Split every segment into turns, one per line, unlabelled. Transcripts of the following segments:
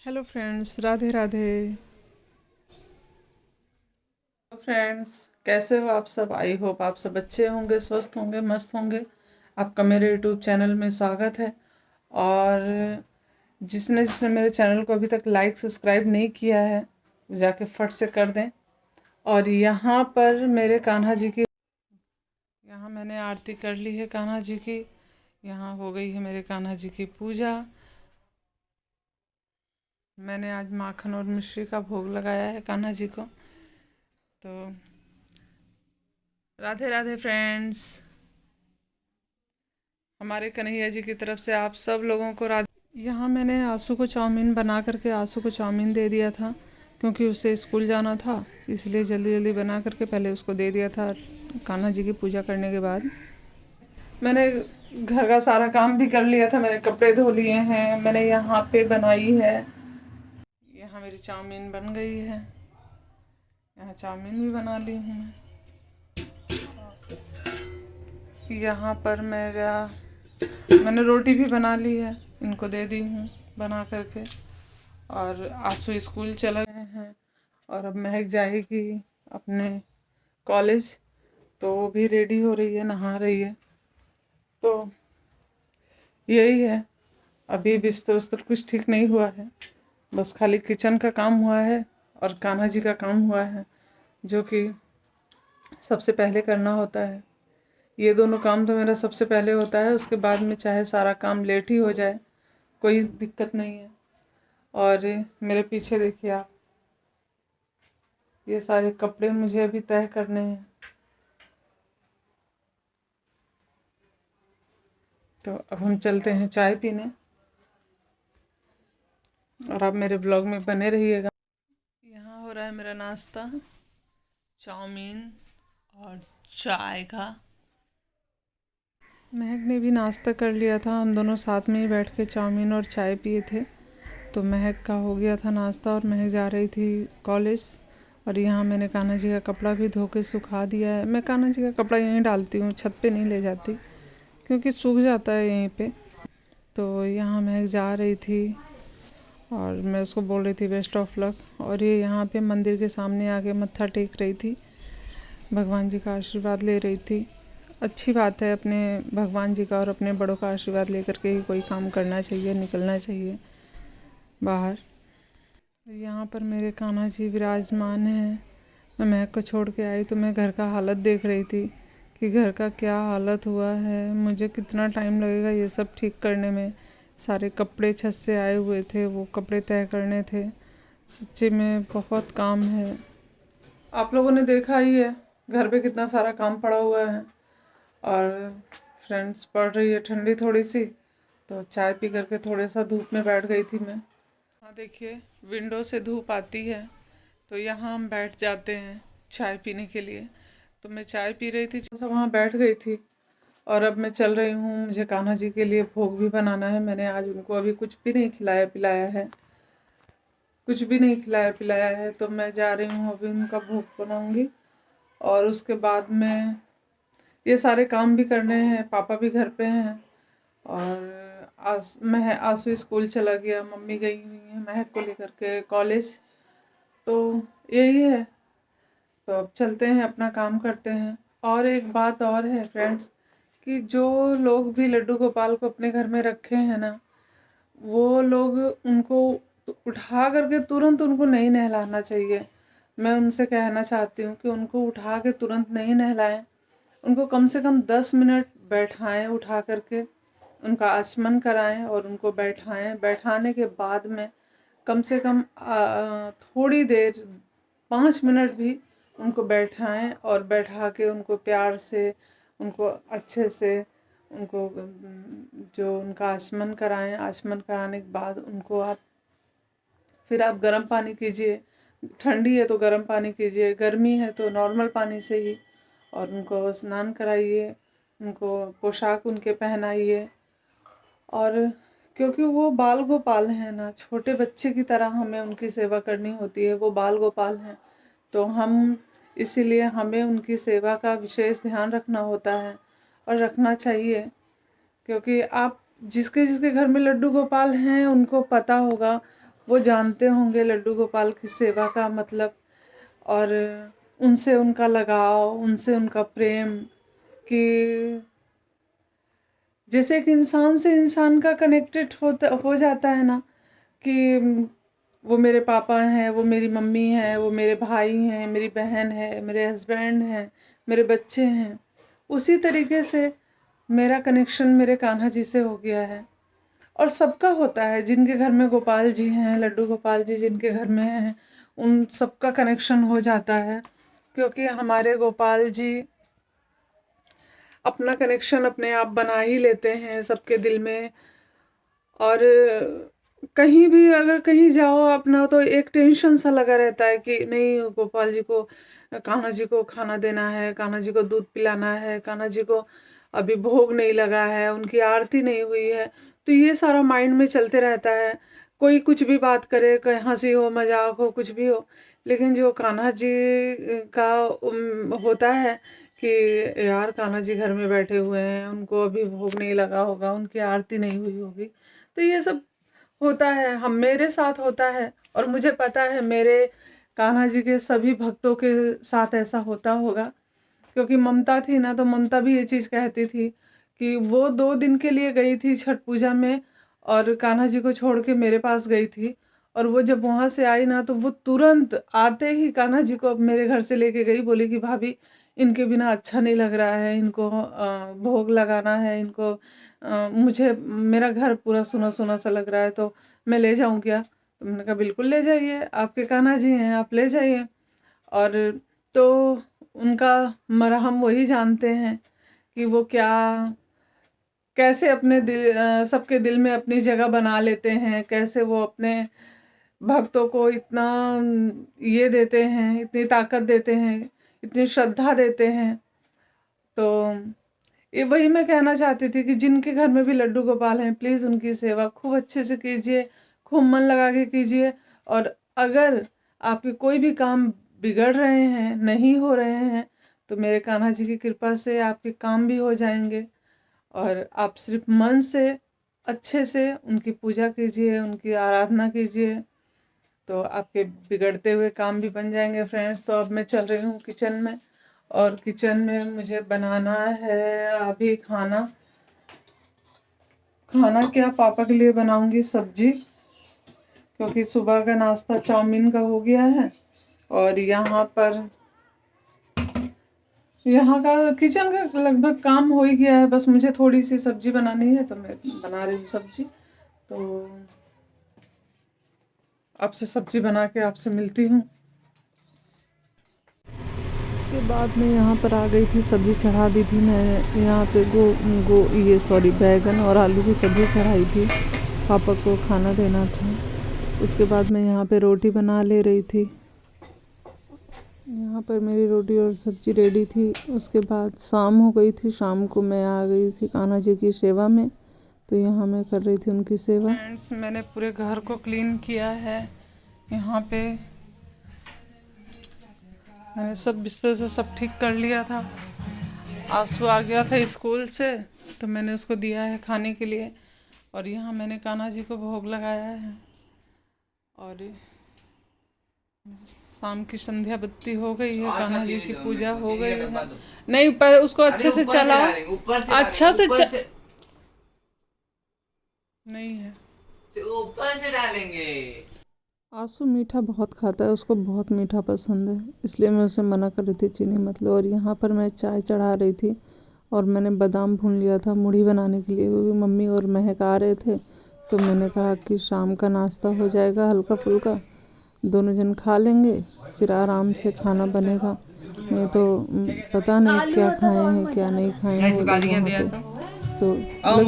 Hello friends, Radhe Radhe. Friends, कैसे हो आप सब? आई होप आप सब अच्छे होंगे, स्वस्थ होंगे, मस्त होंगे। आपका मेरे यूट्यूब चैनल में स्वागत है। और जिसने जिसने मेरे चैनल को अभी तक लाइक सब्सक्राइब नहीं किया है, जाके फट से कर दें। और यहाँ पर मेरे कान्हा जी की, यहाँ मैंने आरती कर ली है कान्हा जी की। यहाँ हो गई है मेरे कान्हा जी की पूजा। मैंने आज माखन और मिश्री का भोग लगाया है कान्हा जी को। तो राधे राधे फ्रेंड्स। हमारे कन्हैया जी की तरफ से आप सब लोगों को राधे। यहाँ मैंने आंसू को चाउमीन बना करके आंसू को चाउमीन दे दिया था, क्योंकि उसे स्कूल जाना था, इसलिए जल्दी जल्दी बना करके पहले उसको दे दिया था कान्हा जी की पूजा करने के बाद। मैंने घर का सारा काम भी कर लिया था, मैंने कपड़े धो लिए हैं, मैंने यहाँ पे बनाई है। यहाँ मेरी चाउमीन बन गई है, यहाँ चाउमीन भी बना ली हूँ मैं। यहाँ पर मैंने रोटी भी बना ली है, इनको दे दी हूँ बना करके। और आंसू स्कूल चला गए हैं और अब महक जाएगी अपने कॉलेज, तो वो भी रेडी हो रही है, नहा रही है। तो यही है, अभी बिस्तर उस्तर कुछ ठीक नहीं हुआ है, बस खाली किचन का काम हुआ है और कान्हा जी का काम हुआ है, जो कि सबसे पहले करना होता है। ये दोनों काम तो मेरा सबसे पहले होता है, उसके बाद में चाहे सारा काम लेट ही हो जाए, कोई दिक्कत नहीं है। और मेरे पीछे देखिए आप, ये सारे कपड़े मुझे अभी तय करने हैं। तो अब हम चलते हैं चाय पीने, और आप मेरे ब्लॉग में बने रहिएगा। यहाँ हो रहा है मेरा नाश्ता, चाउमीन और चाय का। महक ने भी नाश्ता कर लिया था, हम दोनों साथ में ही बैठ के चाउमीन और चाय पिए थे। तो महक का हो गया था नाश्ता और महक जा रही थी कॉलेज। और यहाँ मैंने कान्हा जी का कपड़ा भी धो के सुखा दिया है। मैं कान्हा जी का कपड़ा यहीं डालती हूँ, छत पे नहीं ले जाती, क्योंकि सूख जाता है यहीं पे। तो यहाँ महक जा रही थी और मैं उसको बोल रही थी बेस्ट ऑफ लक। और ये यहाँ पे मंदिर के सामने आके मत्था टेक रही थी, भगवान जी का आशीर्वाद ले रही थी। अच्छी बात है, अपने भगवान जी का और अपने बड़ों का आशीर्वाद लेकर के ही कोई काम करना चाहिए, निकलना चाहिए बाहर। यहाँ पर मेरे कान्हा जी विराजमान हैं। मैं महक को छोड़ के आई तो मैं घर का हालत देख रही थी कि घर का क्या हालत हुआ है, मुझे कितना टाइम लगेगा ये सब ठीक करने में। सारे कपड़े छत से आए हुए थे, वो कपड़े तय करने थे। सच्ची में बहुत काम है। आप लोगों ने देखा ही है घर पे कितना सारा काम पड़ा हुआ है। और फ्रेंड्स, पड़ रही है ठंडी थोड़ी सी, तो चाय पी करके थोड़े सा धूप में बैठ गई थी मैं। हाँ देखिए, विंडो से धूप आती है, तो यहाँ हम बैठ जाते हैं चाय पीने के लिए। तो मैं चाय पी रही थी, सब वहाँ बैठ गई थी। और अब मैं चल रही हूँ, मुझे कान्हा जी के लिए भोग भी बनाना है। मैंने आज उनको अभी कुछ भी नहीं खिलाया पिलाया है, कुछ भी नहीं खिलाया पिलाया है। तो मैं जा रही हूँ, अभी उनका भोग बनाऊँगी। और उसके बाद में ये सारे काम भी करने हैं, पापा भी घर पे हैं। और आंसू स्कूल चला गया, मम्मी गई हुई है महक को लेकर के कॉलेज। तो यही है, तो अब चलते हैं, अपना काम करते हैं। और एक बात और है फ्रेंड्स, कि जो लोग भी लड्डू गोपाल को अपने घर में रखे हैं ना, वो लोग उनको उठा करके तुरंत उनको नहीं नहलाना चाहिए। मैं उनसे कहना चाहती हूँ कि उनको उठा के तुरंत नहीं नहलाएं, उनको कम से कम 10 मिनट बैठाएं उठा करके, उनका आचमन कराएं और उनको बैठाएं। बैठाने के बाद में कम से कम थोड़ी देर, 5 मिनट भी उनको बैठाएं, और बैठा के उनको प्यार से, उनको अच्छे से, उनको जो उनका आचमन कराएं। आचमन कराने के बाद उनको फिर आप गर्म पानी कीजिए। ठंडी है तो गर्म पानी कीजिए, गर्मी है तो नॉर्मल पानी से ही। और उनको स्नान कराइए, उनको पोशाक उनके पहनाइए। और क्योंकि वो बाल गोपाल हैं ना, छोटे बच्चे की तरह हमें उनकी सेवा करनी होती है, वो बाल गोपाल हैं। तो हम इसीलिए हमें उनकी सेवा का विशेष ध्यान रखना होता है, और रखना चाहिए। क्योंकि आप जिसके जिसके घर में लड्डू गोपाल हैं उनको पता होगा, वो जानते होंगे लड्डू गोपाल की सेवा का मतलब, और उनसे उनका लगाव, उनसे उनका प्रेम, कि जैसे एक इंसान से इंसान का कनेक्टेड हो जाता है ना, कि वो मेरे पापा हैं, वो मेरी मम्मी है, वो मेरे भाई हैं, मेरी बहन है, मेरे हस्बैंड हैं, मेरे बच्चे हैं। उसी तरीके से मेरा कनेक्शन मेरे कान्हा जी से हो गया है। और सबका होता है, जिनके घर में गोपाल जी हैं, लड्डू गोपाल जी जिनके घर में हैं, उन सबका कनेक्शन हो जाता है, क्योंकि हमारे गोपाल जी अपना कनेक्शन अपने आप बना ही लेते हैं सबके दिल में। और कहीं भी अगर कहीं जाओ अपना, तो एक टेंशन सा लगा रहता है कि नहीं, गोपाल जी को, कान्हा जी को खाना देना है, कान्हा जी को दूध पिलाना है, कान्हा जी को अभी भोग नहीं लगा है, उनकी आरती नहीं हुई है। तो ये सारा माइंड में चलते रहता है। कोई कुछ भी बात करे, कहीं हंसी हो, मजाक हो, कुछ भी हो, लेकिन जो कान्हा जी का होता है कि यार कान्हा जी घर में बैठे हुए हैं, उनको अभी भोग नहीं लगा होगा, उनकी आरती नहीं हुई होगी। तो ये सब होता है, हम मेरे साथ होता है, और मुझे पता है मेरे कान्हा जी के सभी भक्तों के साथ ऐसा होता होगा। क्योंकि ममता थी ना, तो ममता भी ये चीज़ कहती थी कि वो 2 दिन के लिए गई थी छठ पूजा में, और कान्हा जी को छोड़ के मेरे पास गई थी। और वो जब वहाँ से आई ना, तो वो तुरंत आते ही कान्हा जी को मेरे घर से लेके गई, बोली कि भाभी इनके बिना अच्छा नहीं लग रहा है, इनको भोग लगाना है, इनको मुझे मेरा घर पूरा सुना सुना सा लग रहा है, तो मैं ले जाऊँ क्या? तो मैंने कहा बिल्कुल ले जाइए, आपके कान्हा जी हैं, आप ले जाइए। और तो उनका मरहम वही जानते हैं कि वो क्या, कैसे अपने दिल, सबके दिल में अपनी जगह बना लेते हैं, कैसे वो अपने भक्तों को इतना ये देते हैं, इतनी ताकत देते हैं, इतनी श्रद्धा देते हैं। तो ये वही मैं कहना चाहती थी कि जिनके घर में भी लड्डू गोपाल हैं, प्लीज़ उनकी सेवा खूब अच्छे से कीजिए, खूब मन लगा के कीजिए। और अगर आपके कोई भी काम बिगड़ रहे हैं, नहीं हो रहे हैं, तो मेरे कान्हा जी की कृपा से आपके काम भी हो जाएंगे। और आप सिर्फ मन से अच्छे से उनकी पूजा कीजिए, उनकी आराधना कीजिए, तो आपके बिगड़ते हुए काम भी बन जाएंगे फ्रेंड्स। तो अब मैं चल रही हूँ किचन में, और किचन में मुझे बनाना है अभी खाना। खाना क्या, पापा के लिए बनाऊंगी सब्जी, क्योंकि सुबह का नाश्ता चाउमीन का हो गया है। और यहाँ का किचन का लगभग काम हो ही गया है, बस मुझे थोड़ी सी सब्जी बनानी है, तो मैं बना रही हूँ सब्जी। तो आपसे सब्जी बना के आपसे मिलती हूँ। इसके बाद मैं यहाँ पर आ गई थी, सब्ज़ी चढ़ा दी थी मैं यहाँ पे। बैगन और आलू की सब्ज़ी चढ़ाई थी, पापा को खाना देना था। उसके बाद मैं यहाँ पे रोटी बना ले रही थी। यहाँ पर मेरी रोटी और सब्ज़ी रेडी थी। उसके बाद शाम हो गई थी, शाम को मैं आ गई थी कान्हा जी की सेवा में, तो यहाँ मैं कर रही थी उनकी सेवा। फ्रेंड्स, मैंने पूरे घर को क्लीन किया है। यहाँ पे मैंने सब बिस्तर से सब ठीक कर लिया था। आंसू आ गया था स्कूल से, तो मैंने उसको दिया है खाने के लिए। और यहाँ मैंने कान्हा जी को भोग लगाया है, और शाम की संध्या बत्ती हो गई है, कान्हा जी की पूजा हो गई है। नहीं, पर उसको अच्छे से चलाओ, अच्छा से नहीं है, ऊपर से डालेंगे। आंसू मीठा बहुत खाता है, उसको बहुत मीठा पसंद है, इसलिए मैं उसे मना कर रही थी चीनी मत लो। और यहाँ पर मैं चाय चढ़ा रही थी, और मैंने बादाम भून लिया था मुढ़ी बनाने के लिए, क्योंकि मम्मी और महक आ रहे थे। तो मैंने कहा कि शाम का नाश्ता हो जाएगा हल्का फुल्का, दोनों जन खा लेंगे, फिर आराम से खाना बनेगा। नहीं तो पता नहीं क्या खाए हैं क्या नहीं खाए हैं वो लोग वहाँ पे, तो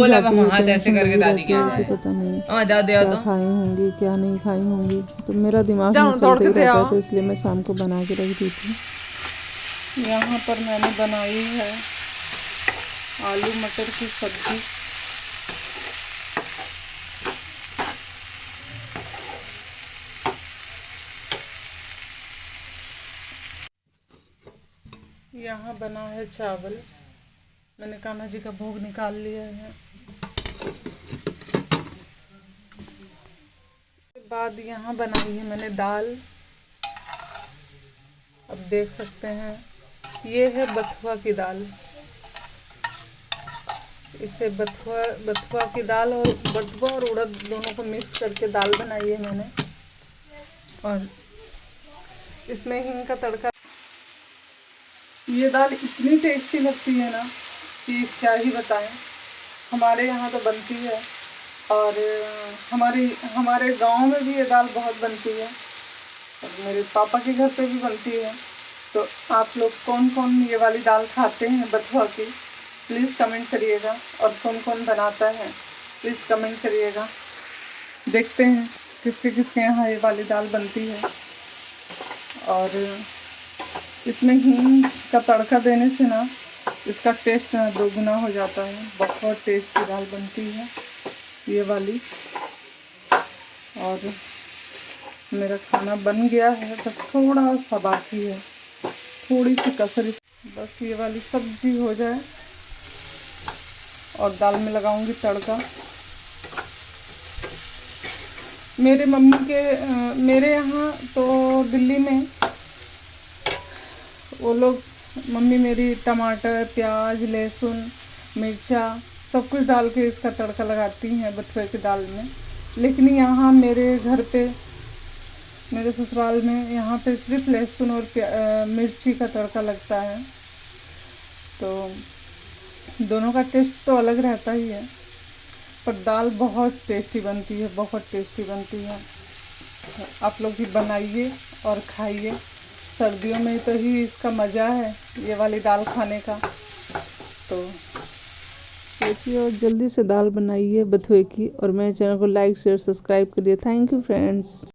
लग जाती है, टेंशन लगी रहती है कि पता नहीं क्या खाई होंगी क्या नहीं खाई होंगी। तो मेरा दिमाग में चलते ही रहता है, तो इसलिए मैं शाम को बना के रख दी थी। यहाँ पर मैंने बनाई है आलू मटर की सब्जी। यहाँ बना है चावल, मैंने कान्हा जी का भोग निकाल लिया है। बाद यहाँ बनाई है मैंने दाल। अब देख सकते हैं, ये है बथुआ की दाल। इसे बथुआ की दाल और बथुआ और उड़द दोनों को मिक्स करके दाल बनाई है मैंने। और इसमें हिंग का तड़का। ये दाल इतनी टेस्टी लगती है ना कि क्या ही बताएं। हमारे यहाँ तो बनती है, और हमारे गांव में भी ये दाल बहुत बनती है, और मेरे पापा के घर पे भी बनती है। तो आप लोग कौन कौन ये वाली दाल खाते हैं बथुआ की, प्लीज़ कमेंट करिएगा। और कौन कौन बनाता है प्लीज़ कमेंट करिएगा। देखते हैं किसके किसके यहाँ ये वाली दाल बनती है। और इसमें हींग का तड़का देने से ना इसका टेस्ट ना दोगुना हो जाता है। बहुत टेस्टी दाल बनती है ये वाली। और मेरा खाना बन गया है, बस थोड़ा सा बाकी है, थोड़ी सी कसर। बस ये वाली सब्जी हो जाए और दाल में लगाऊंगी तड़का। मेरे यहाँ तो दिल्ली में वो लोग, मम्मी मेरी टमाटर, प्याज, लहसुन, मिर्चा सब कुछ डाल के इसका तड़का लगाती हैं बथुए की दाल में। लेकिन यहाँ मेरे घर पे, मेरे ससुराल में, यहाँ पे सिर्फ लहसुन और मिर्ची का तड़का लगता है। तो दोनों का टेस्ट तो अलग रहता ही है, पर दाल बहुत टेस्टी बनती है, बहुत टेस्टी बनती है। आप लोग भी बनाइए और खाइए। सर्दियों में तो ही इसका मज़ा है ये वाली दाल खाने का। तो सोचिए और जल्दी से दाल बनाइए बथुए की, और मेरे चैनल को लाइक शेयर सब्सक्राइब करिए। Thank you friends.